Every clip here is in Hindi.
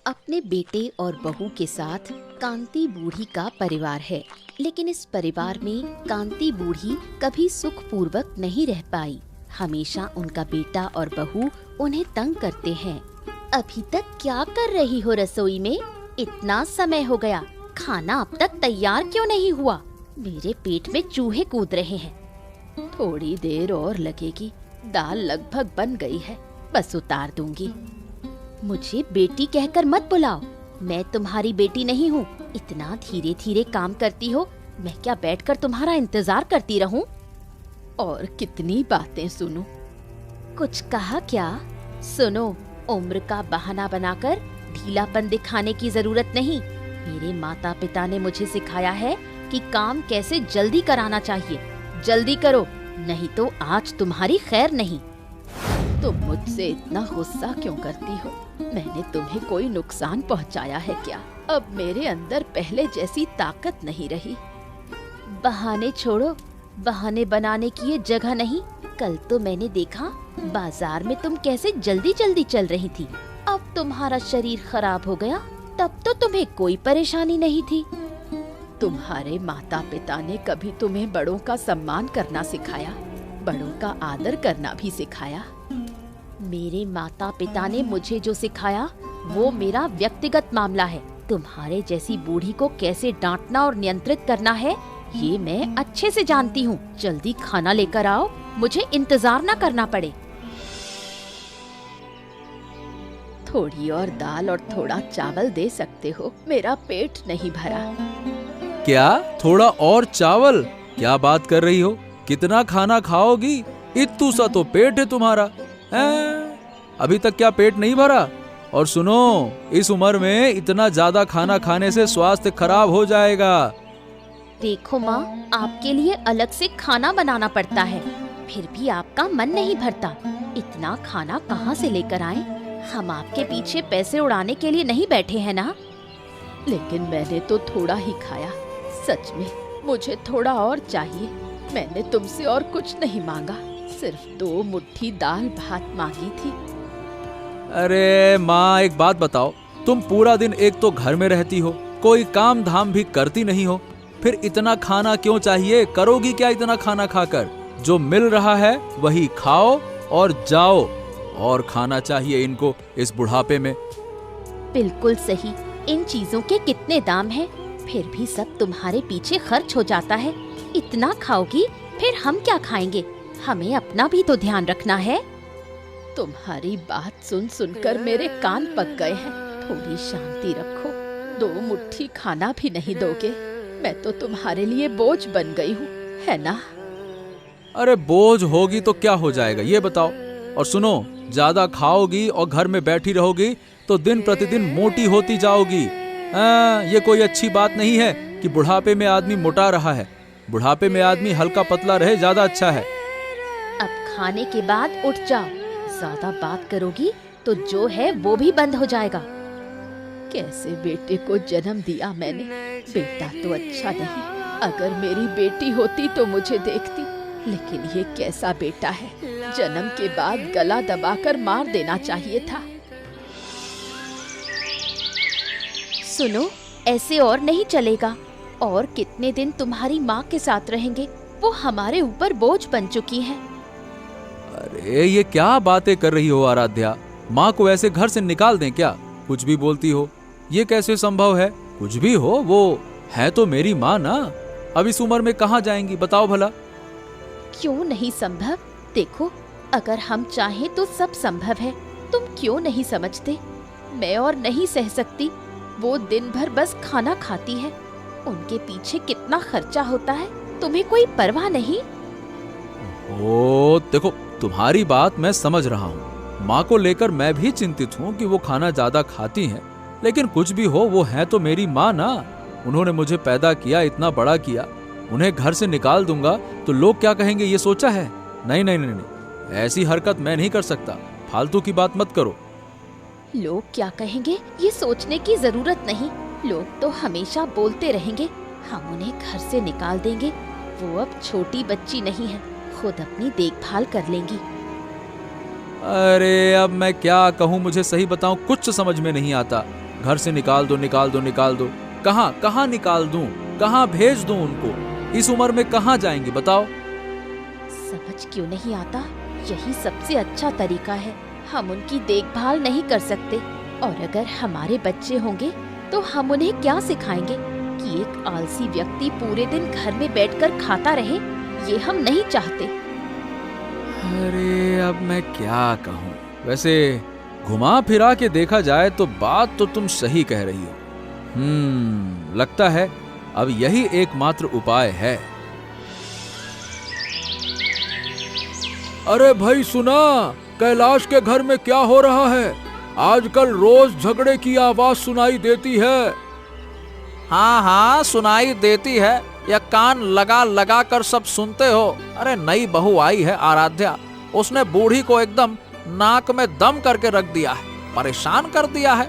अपने बेटे और बहू के साथ कांति बूढ़ी का परिवार है, लेकिन इस परिवार में कांति बूढ़ी कभी सुखपूर्वक नहीं रह पाई। हमेशा उनका बेटा और बहू उन्हें तंग करते हैं। अभी तक क्या कर रही हो रसोई में? इतना समय हो गया, खाना अब तक तैयार क्यों नहीं हुआ? मेरे पेट में चूहे कूद रहे हैं। थोड़ी देर और लगेगी, दाल लगभग बन गई है, बस उतार दूंगी। मुझे बेटी कहकर मत बुलाओ, मैं तुम्हारी बेटी नहीं हूँ। इतना धीरे धीरे काम करती हो, मैं क्या बैठकर तुम्हारा इंतजार करती रहूं? और कितनी बातें सुनूं? कुछ कहा क्या? सुनो, उम्र का बहाना बनाकर ढीलापन दिखाने की जरूरत नहीं। मेरे माता पिता ने मुझे सिखाया है कि काम कैसे जल्दी कराना चाहिए। जल्दी करो, नहीं तो आज तुम्हारी खैर नहीं। तुम मुझसे इतना गुस्सा क्यों करती हो? मैंने तुम्हें कोई नुकसान पहुंचाया है क्या? अब मेरे अंदर पहले जैसी ताकत नहीं रही। बहाने छोड़ो, बहाने बनाने की ये जगह नहीं। कल तो मैंने देखा बाजार में तुम कैसे जल्दी जल्दी चल रही थी। अब तुम्हारा शरीर खराब हो गया, तब तो तुम्हें कोई परेशानी नहीं थी। तुम्हारे माता पिता ने कभी तुम्हें बड़ों का सम्मान करना सिखाया, बड़ों का आदर करना भी सिखाया। मेरे माता पिता ने मुझे जो सिखाया वो मेरा व्यक्तिगत मामला है। तुम्हारे जैसी बूढ़ी को कैसे डांटना और नियंत्रित करना है ये मैं अच्छे से जानती हूँ। जल्दी खाना लेकर आओ, मुझे इंतजार न करना पड़े। थोड़ी और दाल और थोड़ा चावल दे सकते हो? मेरा पेट नहीं भरा। क्या थोड़ा और चावल? क्या बात कर रही हो? कितना खाना खाओगी? इत्तू सा तो पेट है तुम्हारा। अभी तक क्या पेट नहीं भरा? और सुनो, इस उम्र में इतना ज्यादा खाना खाने से स्वास्थ्य खराब हो जाएगा। देखो माँ, आपके लिए अलग से खाना बनाना पड़ता है, फिर भी आपका मन नहीं भरता। इतना खाना कहाँ से लेकर आए? हम आपके पीछे पैसे उड़ाने के लिए नहीं बैठे हैं ना। लेकिन मैंने तो थोड़ा ही खाया। सच में मुझे थोड़ा और चाहिए। मैंने तुमसे और कुछ नहीं मांगा, सिर्फ 2 मुट्ठी दाल भात मांगी थी। अरे माँ, एक बात बताओ, तुम पूरा दिन एक तो घर में रहती हो, कोई काम धाम भी करती नहीं हो, फिर इतना खाना क्यों चाहिए? करोगी क्या इतना खाना खाकर? जो मिल रहा है वही खाओ और जाओ। और खाना चाहिए इनको इस बुढ़ापे में। बिल्कुल सही। इन चीजों के कितने दाम हैं, फिर भी सब तुम्हारे पीछे खर्च हो जाता है। इतना खाओगी फिर हम क्या खाएंगे? हमें अपना भी तो ध्यान रखना है। तुम्हारी बात सुन सुनकर मेरे कान पक गए हैं। थोड़ी शांति रखो। 2 मुट्ठी खाना भी नहीं दोगे? मैं तो तुम्हारे लिए बोझ बन गई हूँ, है ना? अरे बोझ होगी तो क्या हो जाएगा, ये बताओ। और सुनो, ज्यादा खाओगी और घर में बैठी रहोगी तो दिन प्रतिदिन मोटी होती जाओगी। ये कोई अच्छी बात नहीं है कि बुढ़ापे में आदमी मोटा रहा है। बुढ़ापे में आदमी हल्का पतला रहे, ज्यादा अच्छा है। अब खाने के बाद उठ जाओ। ज्यादा बात करोगी तो जो है वो भी बंद हो जाएगा। कैसे बेटे को जन्म दिया मैंने। बेटा तो अच्छा नहीं, अगर मेरी बेटी होती तो मुझे देखती। लेकिन ये कैसा बेटा है, जन्म के बाद गला दबाकर मार देना चाहिए था। सुनो, ऐसे और नहीं चलेगा। और कितने दिन तुम्हारी माँ के साथ रहेंगे? वो हमारे ऊपर बोझ बन चुकी हैं। अरे ये क्या बातें कर रही हो आराध्या? माँ को ऐसे घर से निकाल दें क्या? कुछ भी बोलती हो, ये कैसे संभव है? कुछ भी हो, वो है तो मेरी माँ ना। अब इस उम्र में कहाँ जाएंगी बताओ भला? क्यों नहीं संभव? देखो, अगर हम चाहें तो सब संभव है। तुम क्यों नहीं समझते? मैं और नहीं सह सकती। वो दिन भर बस खाना खाती है। उनके पीछे कितना खर्चा होता है, तुम्हें कोई परवाह नहीं? ओ देखो, तुम्हारी बात मैं समझ रहा हूँ। माँ को लेकर मैं भी चिंतित हूँ कि वो खाना ज्यादा खाती हैं, लेकिन कुछ भी हो, वो है तो मेरी माँ ना। उन्होंने मुझे पैदा किया, इतना बड़ा किया। उन्हें घर से निकाल दूंगा तो लोग क्या कहेंगे, ये सोचा है? नहीं नहीं नहीं नहीं, ऐसी हरकत मैं नहीं कर सकता। फालतू की बात मत करो। लोग क्या कहेंगे ये सोचने की जरूरत नहीं। लोग तो हमेशा बोलते रहेंगे। हम उन्हें घर से निकाल देंगे। वो अब छोटी बच्ची नहीं है, खुद अपनी देखभाल कर लेंगी। अरे अब मैं क्या कहूँ, मुझे सही बताऊं, कुछ समझ में नहीं आता। घर से निकाल दो, निकाल दो, निकाल दो। कहाँ कहाँ निकाल दूं, कहाँ भेज दूं उनको? इस उम्र में कहाँ जाएंगे बताओ? समझ क्यों नहीं आता? यही सबसे अच्छा तरीका है। हम उनकी देखभाल नहीं कर सकते, और अगर हमारे बच्चे होंगे तो हम उन्हें क्या सिखाएंगे कि एक आलसी व्यक्ति पूरे दिन घर में बैठकर खाता रहे? ये हम नहीं चाहते। अरे अब मैं क्या कहूँ? वैसे घुमा फिरा के देखा जाए तो बात तो तुम सही कह रही हो। लगता है अब यही एकमात्र उपाय है। अरे भाई सुना, कैलाश के घर में क्या हो रहा है? आजकल रोज झगड़े की आवाज सुनाई देती है। हाँ हाँ सुनाई देती है, या कान लगा लगा कर सब सुनते हो? अरे नई बहू आई है आराध्या, उसने बूढ़ी को एकदम नाक में दम करके रख दिया है, परेशान कर दिया है।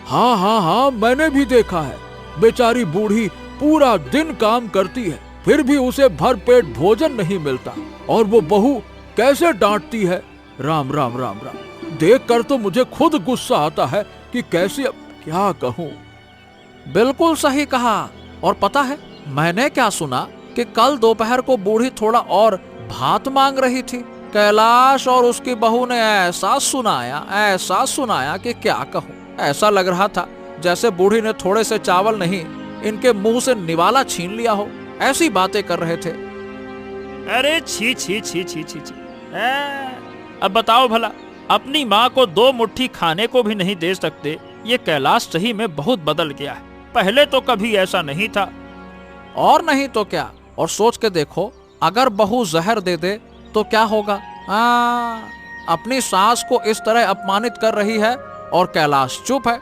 हाँ हाँ हाँ, मैंने भी देखा है। बेचारी बूढ़ी पूरा दिन काम करती है, फिर भी उसे भर पेट भोजन नहीं मिलता, और वो बहू कैसे डांटती है। राम राम राम राम, देखकर तो मुझे खुद गुस्सा आता है कि कैसे, अब क्या कहूँ। बिल्कुल सही कहा। और पता है मैंने क्या सुना कि कल दोपहर को बूढ़ी थोड़ा और भात मांग रही थी। कैलाश और उसकी बहू ने ऐसा सुनाया कि क्या कहूँ। ऐसा लग रहा था जैसे बूढ़ी ने थोड़े से चावल नहीं, इनके मुंह से निवाला छीन लिया हो। ऐसी बातें कर रहे थे। अरे छी छी छी छी छी छी। अब बताओ भला, अपनी माँ को 2 मुट्ठी खाने को भी नहीं दे सकते? ये कैलाश सही में बहुत बदल गया है, पहले तो कभी ऐसा नहीं था। और नहीं तो क्या। और सोच के देखो, अगर बहू जहर दे दे तो क्या होगा? अपनी सास को इस तरह अपमानित कर रही है और कैलाश चुप है।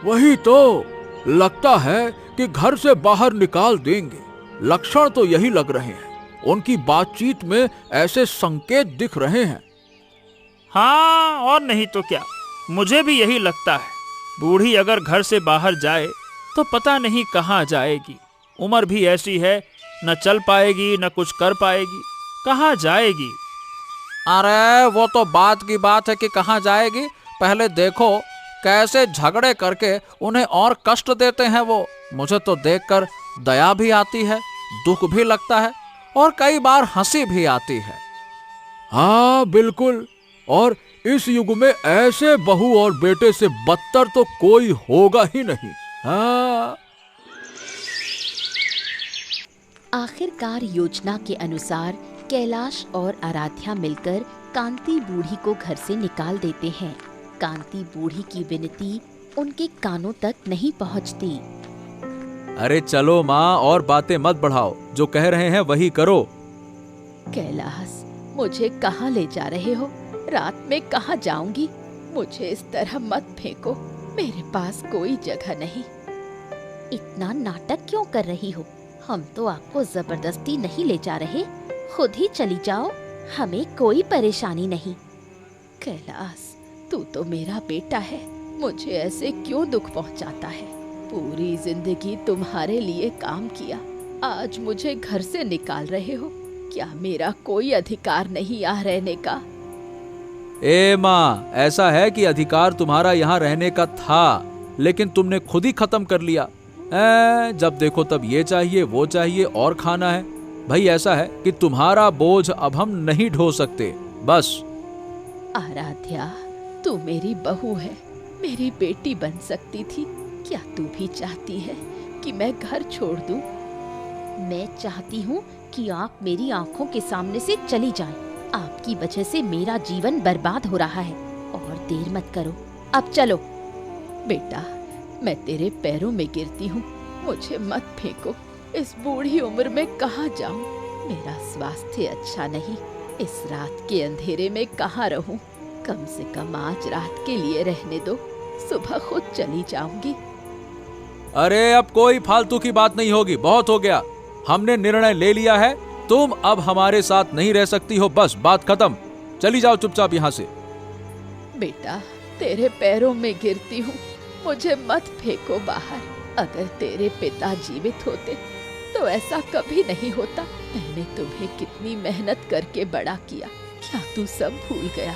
वही तो, लगता है कि घर से बाहर निकाल देंगे। लक्षण तो यही लग रहे हैं। उनकी बातचीत में ऐसे संकेत दिख रहे हैं। हाँ और नहीं तो क्या, मुझे भी यही लगता है। बूढ़ी अगर घर से बाहर जाए तो पता नहीं कहाँ जाएगी। उम्र भी ऐसी है, न चल पाएगी न कुछ कर पाएगी, कहाँ जाएगी? अरे वो तो बात की बात है कि कहाँ जाएगी। पहले देखो कैसे झगड़े करके उन्हें और कष्ट देते हैं वो। मुझे तो देखकर दया भी आती है, दुख भी लगता है, और कई बार हंसी भी आती है। हाँ बिल्कुल, और इस युग में ऐसे बहू और बेटे से बदतर तो कोई होगा ही नहीं। हाँ। आखिरकार योजना के अनुसार कैलाश और आराध्या मिलकर कांति बूढ़ी को घर से निकाल देते हैं। कांति बूढ़ी की विनती उनके कानों तक नहीं पहुंचती। अरे चलो माँ, और बातें मत बढ़ाओ, जो कह रहे हैं वही करो। कैलाश, मुझे कहाँ ले जा रहे हो? रात में कहाँ जाऊंगी? मुझे इस तरह मत फेंको, मेरे पास कोई जगह नहीं। इतना नाटक क्यों कर रही हो? हम तो आपको जबरदस्ती नहीं ले जा रहे, खुद ही चली जाओ, हमें कोई परेशानी नहीं। कैलाश, तू तो मेरा बेटा है, मुझे ऐसे क्यों दुख पहुंचाता है? पूरी जिंदगी तुम्हारे लिए काम किया, आज मुझे घर से निकाल रहे हो। क्या मेरा कोई अधिकार नहीं यहाँ रहने का? ए माँ, ऐसा है कि अधिकार तुम्हारा यहाँ रहने का था, लेकिन तुमने खुद ही खत्म कर लिया। जब देखो तब ये चाहिए वो चाहिए और खाना है। भाई ऐसा है कि तुम्हारा बोझ अब हम नहीं ढो सकते, बस। आराध्या, तू मेरी बहू है, मेरी बेटी बन सकती थी। क्या तू भी चाहती है कि मैं घर छोड़ दूं? मैं चाहती हूँ कि आप मेरी आंखों के सामने से चली जाएं। आपकी वजह से मेरा जीवन बर्बाद हो रहा है, और देर मत करो, अब चलो। बेटा, मैं तेरे पैरों में गिरती हूँ, मुझे मत फेंको। इस बूढ़ी उम्र में कहाँ जाऊँ? मेरा स्वास्थ्य अच्छा नहीं, इस रात के अंधेरे में कहाँ रहूँ? कम से कम आज रात के लिए रहने दो, सुबह खुद चली जाऊंगी। अरे अब कोई फालतू की बात नहीं होगी, बहुत हो गया। हमने निर्णय ले लिया है, तुम अब हमारे साथ नहीं रह सकती हो, बस बात खत्म। चली जाओ चुपचाप यहाँ से। बेटा, तेरे पैरों में गिरती हूँ, मुझे मत फेंको बाहर। अगर तेरे पिता जीवित होते तो ऐसा कभी नहीं होता। मैंने तुम्हें कितनी मेहनत करके बड़ा किया, क्या तू सब भूल गया?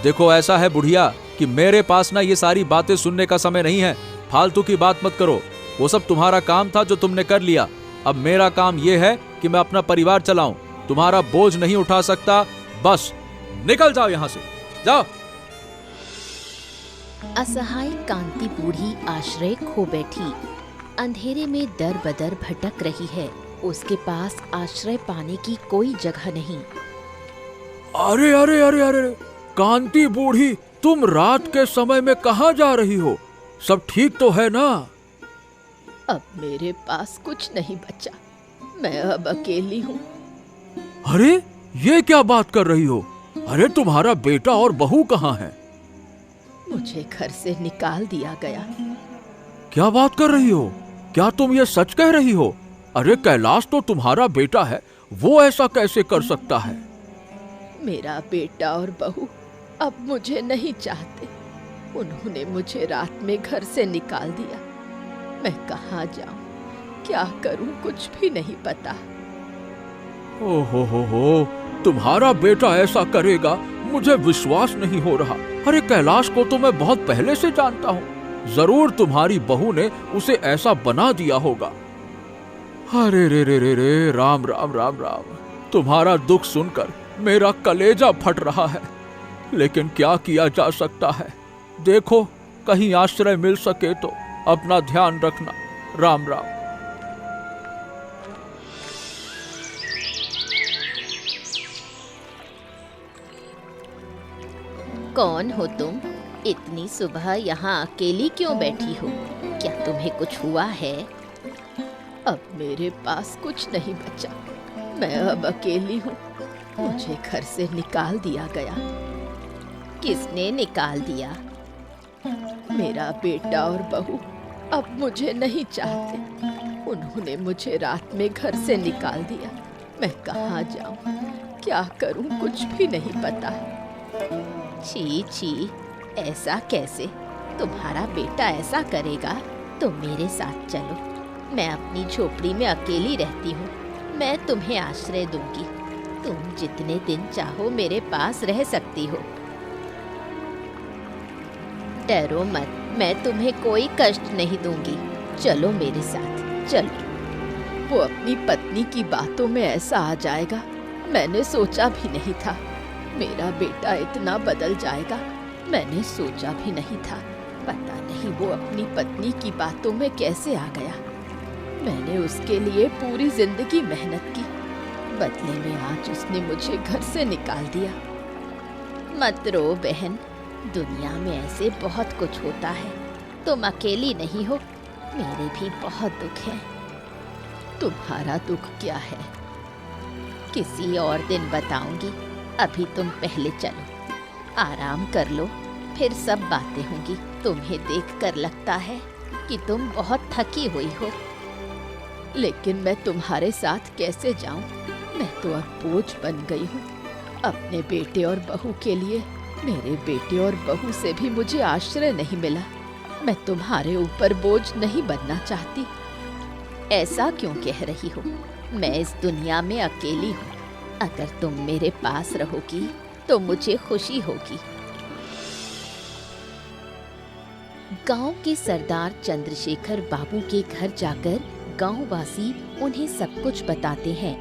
देखो ऐसा है बुढ़िया कि मेरे पास ना ये सारी बातें सुनने का समय नहीं है। फालतू की बात मत करो। वो सब तुम्हारा काम था जो तुमने कर लिया। अब मेरा काम ये है कि मैं अपना परिवार चलाऊं। तुम्हारा बोझ नहीं उठा सकता। बस निकल जाओ यहां से, जाओ। असहाय कांति बूढ़ी आश्रय खो बैठी। अंधेरे में दर बदर भटक रही है। उसके पास आश्रय पाने की कोई जगह नहीं। अरे अरे अरे अरे, कांति बूढ़ी, तुम रात के समय में कहाँ जा रही हो? सब ठीक तो है ना? अब मेरे पास कुछ नहीं बचा। मैं अब अकेली हूँ। अरे ये क्या बात कर रही हो? अरे तुम्हारा बेटा और बहू कहाँ है? मुझे घर से निकाल दिया गया। क्या बात कर रही हो? क्या तुम ये सच कह रही हो? अरे कैलाश तो तुम्हारा बेटा है, वो ऐसा कैसे कर सकता है? मेरा बेटा और बहू अब मुझे नहीं चाहते। उन्होंने मुझे रात में घर से निकाल दिया। मैं कहाँ जाऊं, क्या करूं, कुछ भी नहीं पता। हो, तुम्हारा बेटा ऐसा करेगा, मुझे विश्वास नहीं हो रहा। अरे कैलाश को तो मैं बहुत पहले से जानता हूँ। जरूर तुम्हारी बहू ने उसे ऐसा बना दिया होगा। अरे रे रे रे रे, राम राम राम राम। तुम्हारा दुख सुनकर मेरा कलेजा फट रहा है, लेकिन क्या किया जा सकता है। देखो कहीं आश्रय मिल सके तो अपना ध्यान रखना। राम राम। कौन हो तुम? इतनी सुबह यहाँ अकेली क्यों बैठी हो? क्या तुम्हें कुछ हुआ है? अब मेरे पास कुछ नहीं बचा। मैं अब अकेली हूँ। मुझे घर से निकाल दिया गया। किसने निकाल दिया? मेरा बेटा और बहू अब मुझे नहीं चाहते। उन्होंने मुझे रात में घर से निकाल दिया। मैं कहाँ जाऊँ, क्या करूँ, कुछ भी नहीं पता। छी छी, ऐसा कैसे? तुम्हारा बेटा ऐसा करेगा तो मेरे साथ चलो। मैं अपनी झोपड़ी में अकेली रहती हूँ। मैं तुम्हें आश्रय दूंगी। तुम जितने दिन चाहो मेरे पास रह सकती हो। डरो मत, मैं तुम्हें कोई कष्ट नहीं दूंगी। चलो मेरे साथ, चलो। वो अपनी पत्नी की बातों में ऐसा आ जाएगा, मैंने सोचा भी नहीं था। मेरा बेटा इतना बदल जाएगा, मैंने सोचा भी नहीं था। पता नहीं वो अपनी पत्नी की बातों में कैसे आ गया। मैंने उसके लिए पूरी जिंदगी मेहनत की, बदले में आज उसने मुझे घर से निकाल दिया। मत रो बहन, दुनिया में ऐसे बहुत कुछ होता है। तुम अकेली नहीं हो, मेरे भी बहुत दुख है। तुम्हारा दुख क्या है? किसी और दिन बताऊंगी। अभी तुम पहले चलो, आराम कर लो, फिर सब बातें होंगी। तुम्हें देखकर लगता है कि तुम बहुत थकी हुई हो। लेकिन मैं तुम्हारे साथ कैसे जाऊं? मैं तो अब बोझ बन गई हूँ। अपने बेटे और बहू के लिए मेरे बेटे और बहू से भी मुझे आश्रय नहीं मिला। मैं तुम्हारे ऊपर बोझ नहीं बनना चाहती। ऐसा क्यों कह रही हो? मैं इस दुनिया में अकेली हूँ। अगर तुम मेरे पास रहोगी तो मुझे खुशी होगी। गांव के सरदार चंद्रशेखर बाबू के घर जाकर गांववासी उन्हें सब कुछ बताते हैं।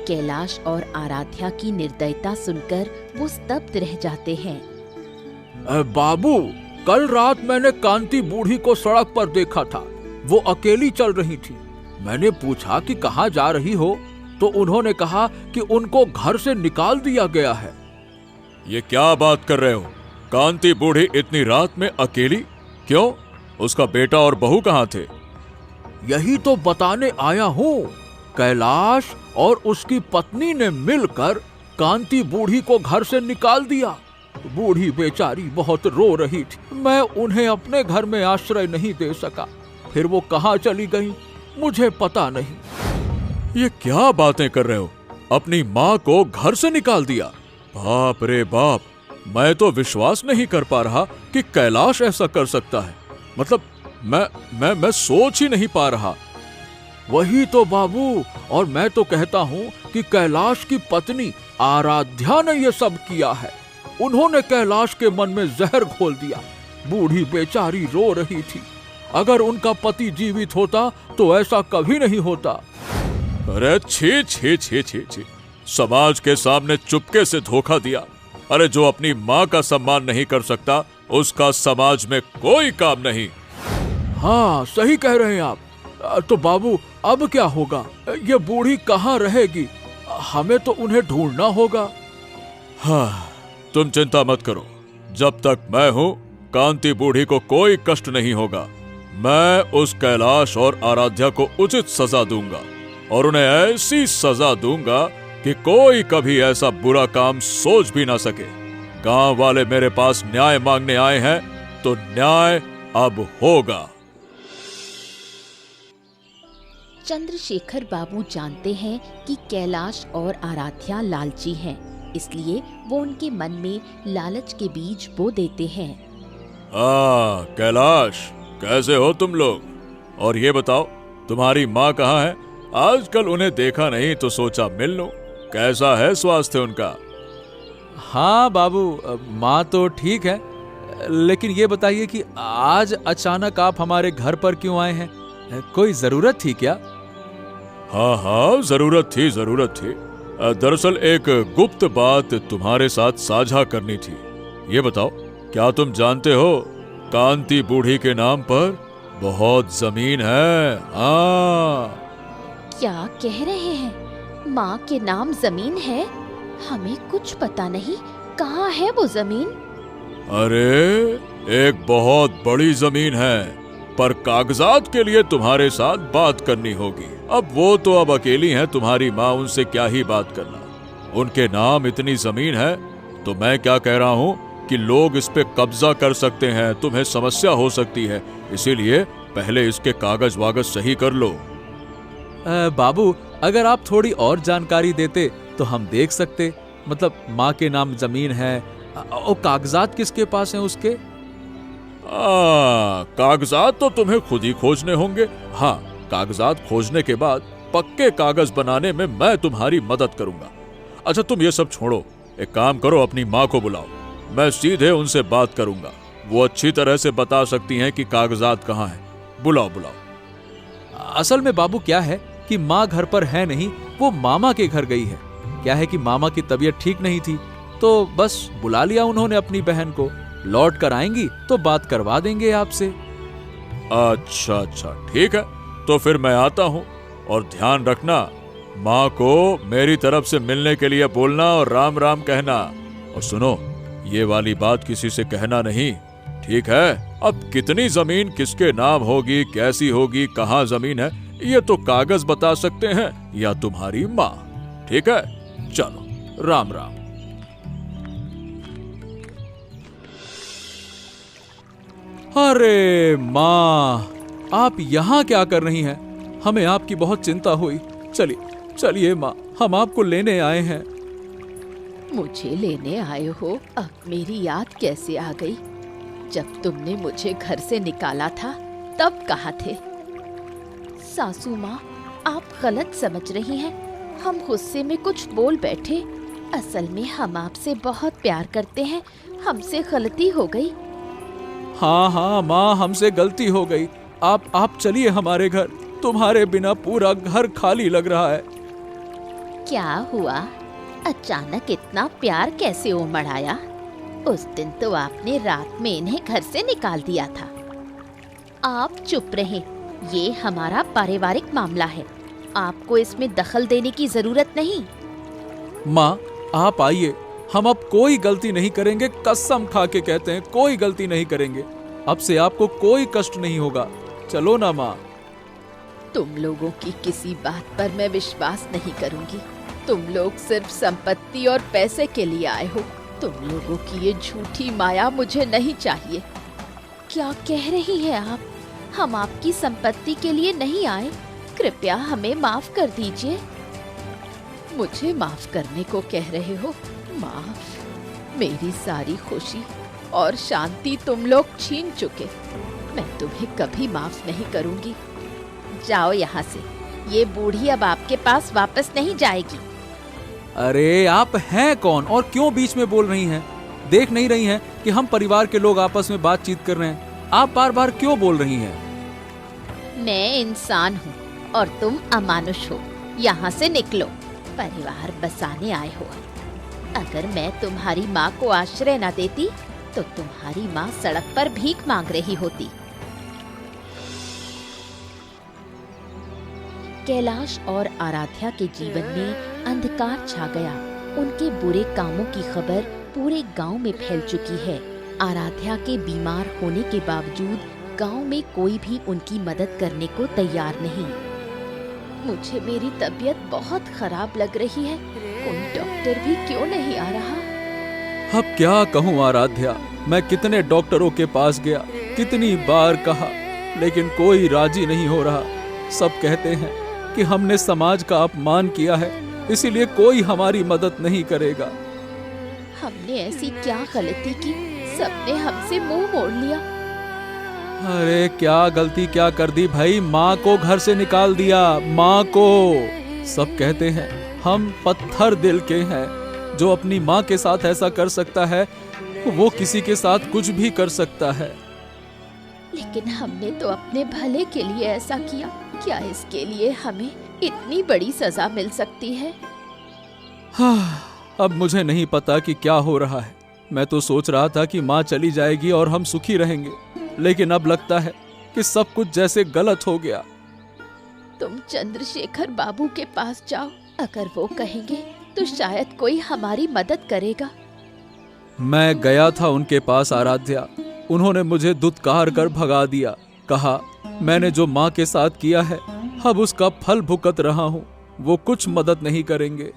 कैलाश और आराध्या की निर्दयता सुनकर वो स्तब्ध रह जाते हैं। बाबू, कल रात मैंने कांति बूढ़ी को सड़क पर देखा था। वो अकेली चल रही थी। मैंने पूछा कि कहाँ जा रही हो, तो उन्होंने कहा कि उनको घर से निकाल दिया गया है। ये क्या बात कर रहे हो? कांति बूढ़ी इतनी रात में अकेली क्यों? उसका बेटा और बहू कहाँ थे? यही तो बताने आया हूँ। कैलाश और उसकी पत्नी ने मिलकर कांति बूढ़ी को घर से निकाल दिया। बूढ़ी बेचारी बहुत रो रही थी। मैं उन्हें अपने घर में आश्रय नहीं दे सका। फिर वो कहाँ चली गई मुझे पता नहीं। ये क्या बातें कर रहे हो? अपनी माँ को घर से निकाल दिया? बाप रे बाप, मैं तो विश्वास नहीं कर पा रहा कि कैलाश ऐसा कर सकता है। मतलब मैं सोच ही नहीं पा रहा। वही तो बाबू, और मैं तो कहता हूँ कि कैलाश की पत्नी आराध्या ने ये सब किया है। उन्होंने कैलाश के मन में जहर घोल दिया। बूढ़ी बेचारी रो रही थी। अगर उनका पति जीवित होता तो ऐसा कभी नहीं होता। अरे छी छी छी छी छी, समाज के सामने चुपके से धोखा दिया। अरे जो अपनी माँ का सम्मान नहीं कर सकता उसका समाज में कोई काम नहीं। हाँ सही कह रहे हैं आप। तो बाबू अब क्या होगा? ये बूढ़ी कहाँ रहेगी? हमें तो उन्हें ढूंढना होगा। हाँ तुम चिंता मत करो, जब तक मैं हूँ कांति बूढ़ी को कोई कष्ट नहीं होगा। मैं उस कैलाश और आराध्या को उचित सजा दूंगा और उन्हें ऐसी सजा दूंगा कि कोई कभी ऐसा बुरा काम सोच भी ना सके। गांव वाले मेरे पास न्याय मांगने आए हैं तो न्याय अब होगा। चंद्रशेखर बाबू जानते हैं कि कैलाश और आराध्या लालची हैं, इसलिए वो उनके मन में लालच के बीज बो देते हैं। कैलाश कैसे हो तुम लोग? और ये बताओ तुम्हारी माँ कहाँ है? आजकल उन्हें देखा नहीं तो सोचा मिल लो। कैसा है स्वास्थ्य उनका? हाँ बाबू, माँ तो ठीक है, लेकिन ये बताइए कि आज अचानक आप हमारे घर पर क्यों आए हैं? कोई जरूरत थी क्या? हाँ जरूरत थी। दरअसल एक गुप्त बात तुम्हारे साथ साझा करनी थी। ये बताओ क्या तुम जानते हो कांति बूढ़ी के नाम पर बहुत जमीन है? क्या कह रहे हैं? माँ के नाम जमीन है? हमें कुछ पता नहीं। कहाँ है वो जमीन? अरे एक बहुत बड़ी जमीन है, पर कागजात के लिए तुम्हारे साथ बात करनी होगी। अब वो तो अब अकेली हैं तुम्हारी माँ, उनसे क्या ही बात करना। उनके नाम इतनी जमीन है तो मैं क्या कह रहा हूँ कि लोग इस पे कब्जा कर सकते हैं, तुम्हें समस्या हो सकती है। इसीलिए पहले इसके कागज वागज सही कर लो। बाबू अगर आप थोड़ी और जानकारी देते तो हम देख सकते। मतलब माँ के नाम जमीन है और कागजात किसके पास हैं उसके? कागजात तो तुम्हें खुद ही खोजने होंगे। हाँ कागजात खोजने के बाद पक्के कागज बनाने में मैं तुम्हारी मदद करूंगा। अच्छा तुम ये सब छोड़ो, एक काम करो, अपनी माँ को बुलाओ, मैं सीधे उनसे बात करूंगा। वो अच्छी तरह से बता सकती हैं कि कागजात कहाँ हैं। बुलाओ। असल में बाबू क्या है कि माँ घर पर है नहीं, वो मामा के घर गई है। क्या है कि मामा की तबीयत ठीक नहीं थी तो बस बुला लिया उन्होंने अपनी बहन को। लौट कर आएंगी तो बात करवा देंगे आपसे। अच्छा ठीक है, तो फिर मैं आता हूँ। और ध्यान रखना, माँ को मेरी तरफ से मिलने के लिए बोलना और राम राम कहना। और सुनो, ये वाली बात किसी से कहना नहीं, ठीक है? अब कितनी जमीन किसके नाम होगी, कैसी होगी, कहाँ जमीन है, ये तो कागज बता सकते हैं या तुम्हारी माँ। ठीक है, चलो राम राम। अरे माँ, आप यहाँ क्या कर रही हैं? हमें आपकी बहुत चिंता हुई। चलिए माँ, हम आपको लेने आए हैं। मुझे लेने आए हो? अब मेरी याद कैसे आ गई? जब तुमने मुझे घर से निकाला था तब कहाँ थे? सासू माँ, आप गलत समझ रही हैं। हम गुस्से में कुछ बोल बैठे। असल में हम आपसे बहुत प्यार करते हैं, हमसे गलती हो गई। हाँ माँ, हमसे गलती हो गई। आप चलिए हमारे घर। तुम्हारे बिना पूरा घर खाली लग रहा है। क्या हुआ? अचानक इतना प्यार कैसे उमड़ आया? उस दिन तो आपने रात में इन्हें घर से निकाल दिया था। आप चुप रहें, ये हमारा पारिवारिक मामला है, आपको इसमें दखल देने की जरूरत नहीं। माँ आप आइए, हम अब कोई गलती नहीं करेंगे, कसम खा के कहते हैं कोई गलती नहीं करेंगे। अब से आपको कोई कष्ट नहीं होगा। चलो ना माँ। तुम लोगों की किसी बात पर मैं विश्वास नहीं करूंगी। तुम लोग सिर्फ संपत्ति और पैसे के लिए आए हो। तुम लोगों की ये झूठी माया मुझे नहीं चाहिए। क्या कह रही हैं आप? हम आपकी संपत्ति के लिए नहीं आए। कृपया हमें माफ कर दीजिए। मुझे माफ करने को कह रहे हो? माफ? मेरी सारी खुशी और शांति तुम लोग छीन चुके। मैं तुम्हें कभी माफ नहीं करूंगी। जाओ यहाँ से। ये बूढ़ी अब आपके पास वापस नहीं जाएगी। अरे आप हैं कौन और क्यों बीच में बोल रही हैं? देख नहीं रही हैं कि हम परिवार के लोग आपस में बातचीत कर रहे हैं? आप बार बार क्यों बोल रही हैं? मैं इंसान हूँ और तुम अमानुष हो। यहाँ से निकलो, परिवार बसाने आए हो। अगर मैं तुम्हारी माँ को आश्रय न देती तो तुम्हारी माँ सड़क पर भीख मांग रही होती। कैलाश और आराध्या के जीवन में अंधकार छा गया। उनके बुरे कामों की खबर पूरे गांव में फैल चुकी है। आराध्या के बीमार होने के बावजूद गांव में कोई भी उनकी मदद करने को तैयार नहीं। मुझे मेरी तबीयत बहुत खराब लग रही है, कोई डॉक्टर भी क्यों नहीं आ रहा? अब क्या कहूँ आराध्या, मैं कितने डॉक्टरों के पास गया, कितनी बार कहा, लेकिन कोई राजी नहीं हो रहा। सब कहते हैं कि हमने समाज का अपमान किया है, इसीलिए कोई हमारी मदद नहीं करेगा। हमने ऐसी क्या गलती की, सबने हमसे मुंह मोड़ लिया। अरे क्या गलती क्या कर दी भाई, माँ को घर से निकाल दिया, माँ को। सब कहते हैं हम पत्थर दिल के हैं, जो अपनी माँ के साथ ऐसा कर सकता है वो किसी के साथ कुछ भी कर सकता है। लेकिन हमने तो अपने भले के लिए ऐसा किया, क्या इसके लिए हमें इतनी बड़ी सजा मिल सकती है? हाँ, अब मुझे नहीं पता कि क्या हो रहा है। मैं तो सोच रहा था कि माँ चली जाएगी और हम सुखी रहेंगे, लेकिन अब लगता है कि सब कुछ जैसे गलत हो गया। तुम चंद्रशेखर बाबू के पास जाओ, अगर वो कहेंगे तो शायद कोई हमारी मदद करेगा। मैं गया था उनके पास आराध्या, उन्होंने मुझे दुत्कार कर भगा दिया। कहा मैंने जो माँ के साथ किया है अब उसका फल भुगत रहा हूँ, वो कुछ मदद नहीं करेंगे।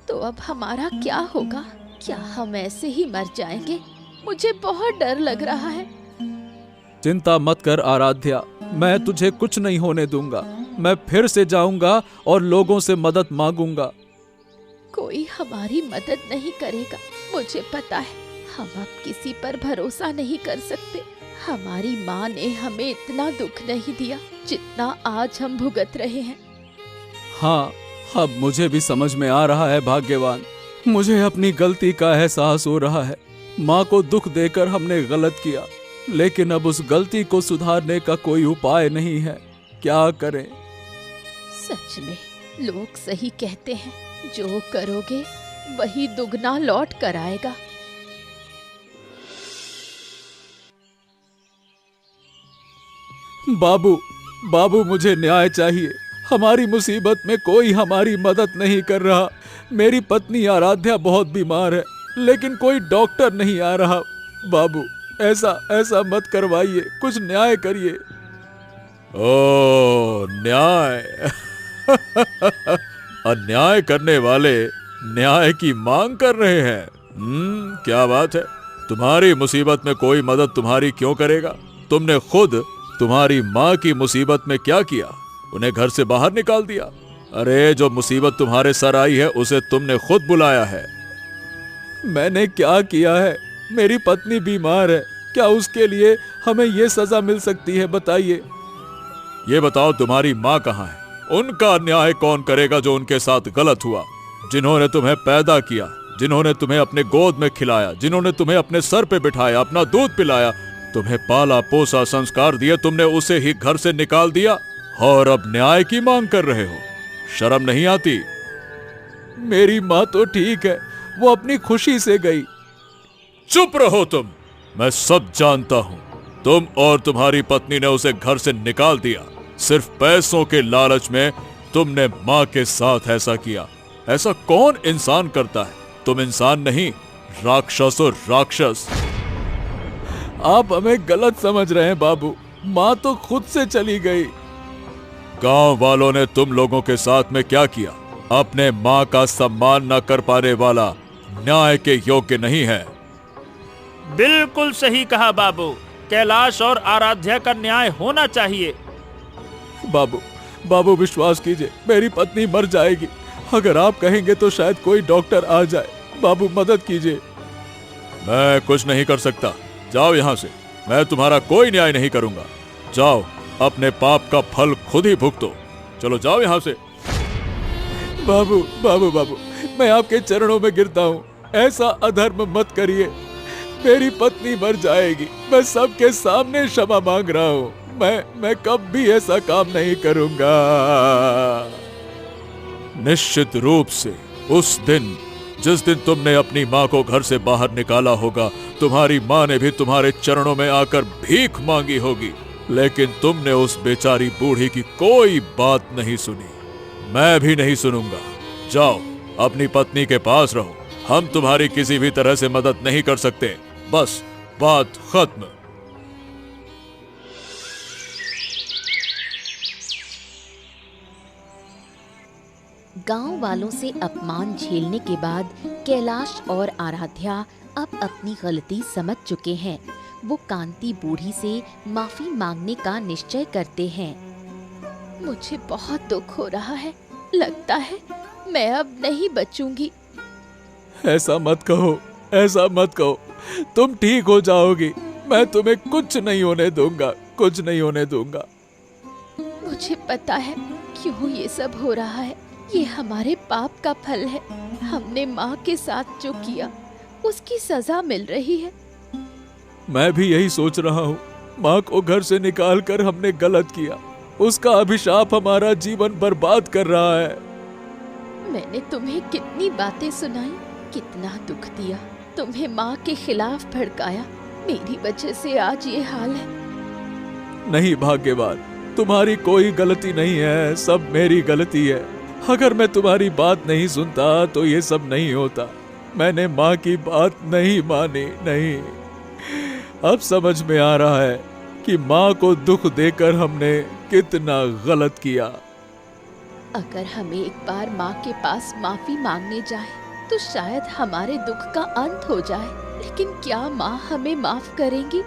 तो अब हमारा क्या होगा? क्या हम ऐसे ही मर जाएंगे? मुझे बहुत डर लग रहा है। चिंता मत कर आराध्या, मैं तुझे कुछ नहीं होने दूंगा। मैं फिर से जाऊंगा और लोगों से मदद मांगूंगा। कोई हमारी मदद नहीं करेगा, मुझे पता है। हम अब किसी पर भरोसा नहीं कर सकते। हमारी माँ ने हमें इतना दुख नहीं दिया जितना आज हम भुगत रहे हैं। हाँ, अब मुझे भी समझ में आ रहा है भाग्यवान, मुझे अपनी गलती का एहसास हो रहा है। माँ को दुख देकर हमने गलत किया, लेकिन अब उस गलती को सुधारने का कोई उपाय नहीं है। क्या करें? सच में लोग सही कहते हैं, जो करोगे वही दुगना लौट कर आएगा। बाबू, बाबू मुझे न्याय चाहिए। हमारी मुसीबत में कोई हमारी मदद नहीं कर रहा। मेरी पत्नी आराध्या बहुत बीमार है, लेकिन कोई डॉक्टर नहीं आ रहा। बाबू, ऐसा मत करवाइए, कुछ न्याय करिए। ओ न्याय। अन्याय करने वाले न्याय की मांग कर रहे हैं। क्या बात है। तुम्हारी मुसीबत में कोई मदद तुम्हारी क्यों करेगा? तुमने खुद तुम्हारी माँ की मुसीबत में क्या किया? उन्हें घर से बाहर निकाल दिया। अरे जो मुसीबत तुम्हारे सर आई है उसे तुमने खुद बुलाया है। मैंने क्या किया है? मेरी पत्नी बीमार है, क्या उसके लिए हमें ये सजा मिल सकती है? बताइए। ये बताओ तुम्हारी माँ कहाँ है? उनका न्याय कौन करेगा जो उनके साथ गलत हुआ? जिन्होंने तुम्हें पैदा किया, जिन्होंने तुम्हें अपने गोद में खिलाया, जिन्होंने तुम्हें अपने सर पे बिठाया, अपना दूध पिलाया, तुम्हें पाला पोसा संस्कार दिए, तुमने उसे ही घर से निकाल दिया और अब न्याय की मांग कर रहे हो। शर्म नहीं आती? मेरी माँ तो ठीक है, वो अपनी खुशी से गई। चुप रहो तुम। मैं सब जानता हूं। तुम और तुम्हारी पत्नी ने उसे घर से निकाल दिया। सिर्फ पैसों के लालच में तुमने माँ के साथ ऐसा किया। ऐसा कौन इंसान करता है? तुम इंसान नहीं, राक्षस और राक्षस। आप हमें गलत समझ रहे हैं बाबू, माँ तो खुद से चली गई। गांव वालों ने तुम लोगों के साथ में क्या किया? अपने माँ का सम्मान न कर पाने वाला न्याय के योग्य नहीं है। बिल्कुल सही कहा बाबू, कैलाश और आराध्या का न्याय होना चाहिए। बाबू विश्वास कीजिए, मेरी पत्नी मर जाएगी। अगर आप कहेंगे तो शायद कोई डॉक्टर आ जाए। बाबू मदद कीजिए। मैं कुछ नहीं कर सकता, जाओ यहाँ से। मैं तुम्हारा कोई न्याय नहीं करूंगा। जाओ, अपने पाप का फल खुद ही भुगतो। चलो जाओ यहाँ से। बाबू, मैं आपके चरणों में गिरता हूँ। ऐसा अधर्म मत करिए। मेरी पत्नी मर जाएगी। मैं सबके सामने क्षमा मांग रहा हूँ। मैं कभी ऐसा काम नहीं करूंगा। निश्चित रूप से उस दिन, जिस दिन तुमने अपनी माँ को घर से बाहर निकाला होगा, तुम्हारी माँ ने भी तुम्हारे चरणों में आकर भीख मांगी होगी, लेकिन तुमने उस बेचारी बूढ़ी की कोई बात नहीं सुनी। मैं भी नहीं सुनूंगा। जाओ, अपनी पत्नी के पास रहो। हम तुम्हारी किसी भी तरह से मदद नहीं कर सकते। बस, बात खत्म। गांव वालों से अपमान झेलने के बाद कैलाश और आराध्या अब अपनी गलती समझ चुके हैं। वो कांति बूढ़ी से माफी मांगने का निश्चय करते हैं। मुझे बहुत दुख हो रहा है। लगता है मैं अब नहीं बचूंगी। ऐसा मत कहो, ऐसा मत कहो। तुम ठीक हो जाओगी। मैं तुम्हें कुछ नहीं होने दूंगा, कुछ नहीं होने दूंगा। मुझे पता है क्यों ये सब हो रहा है। ये हमारे पाप का फल है। हमने माँ के साथ जो किया उसकी सजा मिल रही है। मैं भी यही सोच रहा हूँ। माँ को घर से निकालकर हमने गलत किया। उसका अभिशाप हमारा जीवन बर्बाद कर रहा है। मैंने तुम्हें कितनी बातें सुनाई, कितना दुख दिया, तुम्हें माँ के खिलाफ भड़काया। मेरी वजह से आज ये हाल है। नहीं भाग्यवान, तुम्हारी कोई गलती नहीं है, सब मेरी गलती है। अगर मैं तुम्हारी बात नहीं सुनता तो ये सब नहीं होता। मैंने माँ की बात नहीं मानी। नहीं, अब समझ में आ रहा है कि माँ को दुख देकर हमने कितना गलत किया। अगर हम एक बार माँ के पास माफी मांगने जाएं, तो शायद हमारे दुख का अंत हो जाए। लेकिन क्या माँ हमें माफ करेंगी?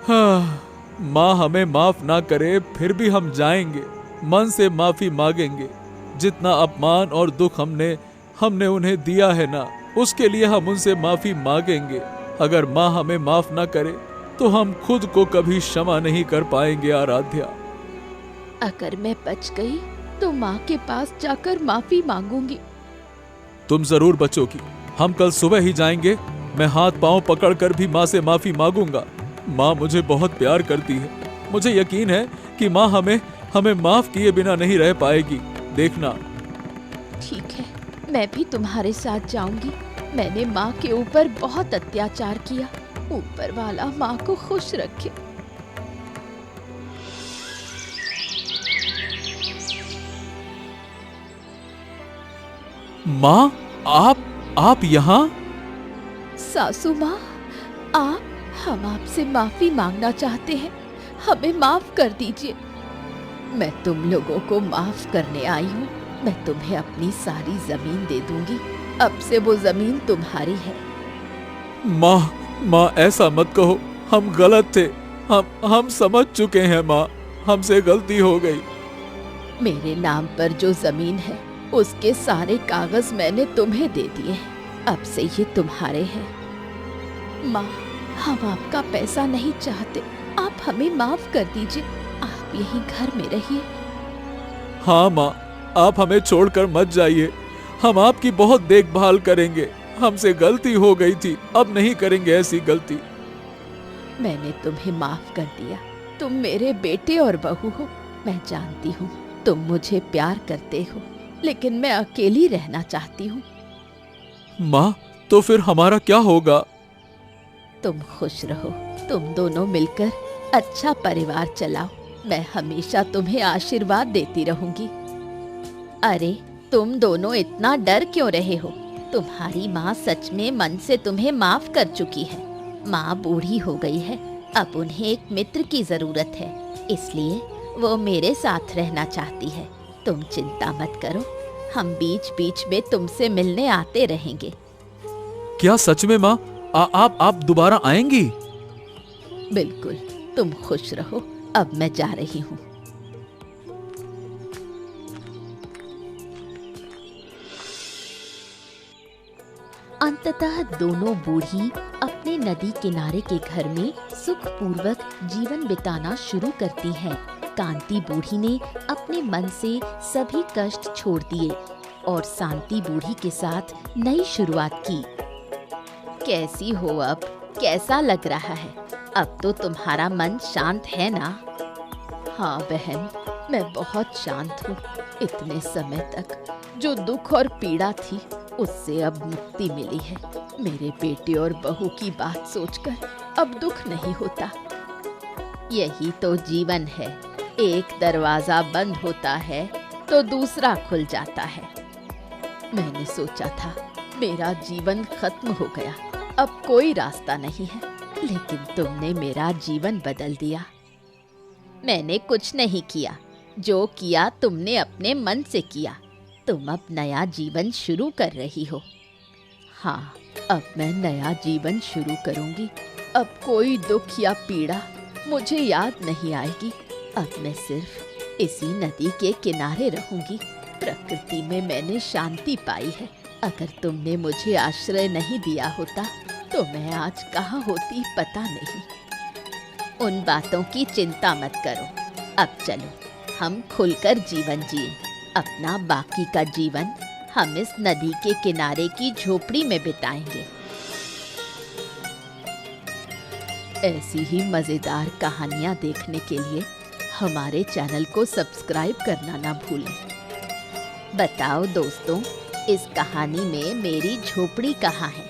हाँ, माँ हमें माफ ना करे फिर भी हम जाएंगे, मन से माफी मांगेंगे। जितना अपमान और दुख हमने उन्हें दिया है ना, उसके लिए हम उनसे माफी मांगेंगे। अगर माँ हमें माफ ना करे तो हम खुद को कभी क्षमा नहीं कर पाएंगे। आराध्या, अगर मैं बच गई तो माँ के पास जाकर माफी मांगूंगी। तुम जरूर बचोगी। हम कल सुबह ही जाएंगे। मैं हाथ पांव पकड़कर भी माँ से माफी मांगूंगा। माँ मुझे बहुत प्यार करती है। मुझे यकीन है कि माँ हमें माफ किए बिना नहीं रह पाएगी। देखना। ठीक है, मैं भी तुम्हारे साथ जाऊंगी। मैंने माँ के ऊपर बहुत अत्याचार किया। ऊपर वाला माँ को खुश रखे। माँ, आप यहाँ? सासू माँ, हम आपसे माफी मांगना चाहते हैं। हमें माफ कर दीजिए। मैं तुम लोगों को माफ करने आई हूँ। मैं तुम्हें अपनी सारी जमीन दे दूंगी। अब से वो जमीन तुम्हारी है। माँ, ऐसा मत कहो। हम गलत थे। हम समझ चुके हैं माँ। हमसे गलती हो गई। मेरे नाम पर जो जमीन है उसके सारे कागज मैंने तुम्हें दे दिए हैं। अब से ये तुम्हारे हैं। माँ, हम आपका पैसा नहीं चाहते। आप हमें माफ कर दीजिए। आप यहीं घर में रहिए। हाँ माँ, आप हमें छोड़कर मत जाइए। हम आपकी बहुत देखभाल करेंगे। हमसे गलती हो गई थी, अब नहीं करेंगे ऐसी गलती। मैंने तुम्हें माफ कर दिया। तुम मेरे बेटे और बहू हो। मैं जानती हूँ तुम मुझे प्यार करते हो, लेकिन मैं अकेली रहना चाहती हूँ। माँ, तो फिर हमारा क्या होगा? तुम खुश रहो। तुम दोनों मिलकर अच्छा परिवार चलाओ। मैं हमेशा तुम्हें आशीर्वाद देती रहूंगी। अरे, तुम दोनों इतना डर क्यों रहे हो? तुम्हारी माँ सच में मन से तुम्हें माफ कर चुकी है। माँ बूढ़ी हो गई है। अब उन्हें एक मित्र की जरूरत है, इसलिए वो मेरे साथ रहना चाहती है। तुम चिंता मत करो। हम बीच बीच में तुमसे मिलने आते रहेंगे। क्या सच में माँ? आप दोबारा आएंगी? बिल्कुल। तुम खुश रहो। अब मैं जा रही हूँ। अंततः दोनों बूढ़ी अपने नदी किनारे के घर में सुखपूर्वक जीवन बिताना शुरू करती हैं। कांति बूढ़ी ने अपने मन से सभी कष्ट छोड़ दिए और शांति बूढ़ी के साथ नई शुरुआत की। कैसी हो अब? कैसा लग रहा है? अब तो तुम्हारा मन शांत है ना? हाँ बहन, मैं बहुत शांत हूँ। इतने समय तक जो दुख और पीड़ा थी उससे अब मुक्ति मिली है। मेरे बेटे और बहू की बात सोचकर अब दुख नहीं होता। यही तो जीवन है, एक दरवाजा बंद होता है तो दूसरा खुल जाता है। मैंने सोचा था मेरा जीवन खत्म हो गया, अब कोई रास्ता नहीं है, लेकिन तुमने मेरा जीवन बदल दिया। मैंने कुछ नहीं किया, जो किया तुमने अपने मन से किया। तुम अब नया जीवन शुरू कर रही हो। हाँ, अब मैं नया जीवन शुरू करूंगी। अब कोई दुख या पीड़ा मुझे याद नहीं आएगी। अब मैं सिर्फ इसी नदी के किनारे रहूंगी। प्रकृति में मैंने शांति पाई है। अगर तुमने मुझे आश्रय नहीं दिया होता तो मैं आज कहाँ होती पता नहीं। उन बातों की चिंता मत करो। अब चलो हम खुलकर जीवन जिए। अपना बाकी का जीवन हम इस नदी के किनारे की झोपड़ी में बिताएंगे। ऐसी ही मजेदार कहानियाँ देखने के लिए हमारे चैनल को सब्सक्राइब करना ना भूलें। बताओ दोस्तों, इस कहानी में मेरी झोपड़ी कहाँ है?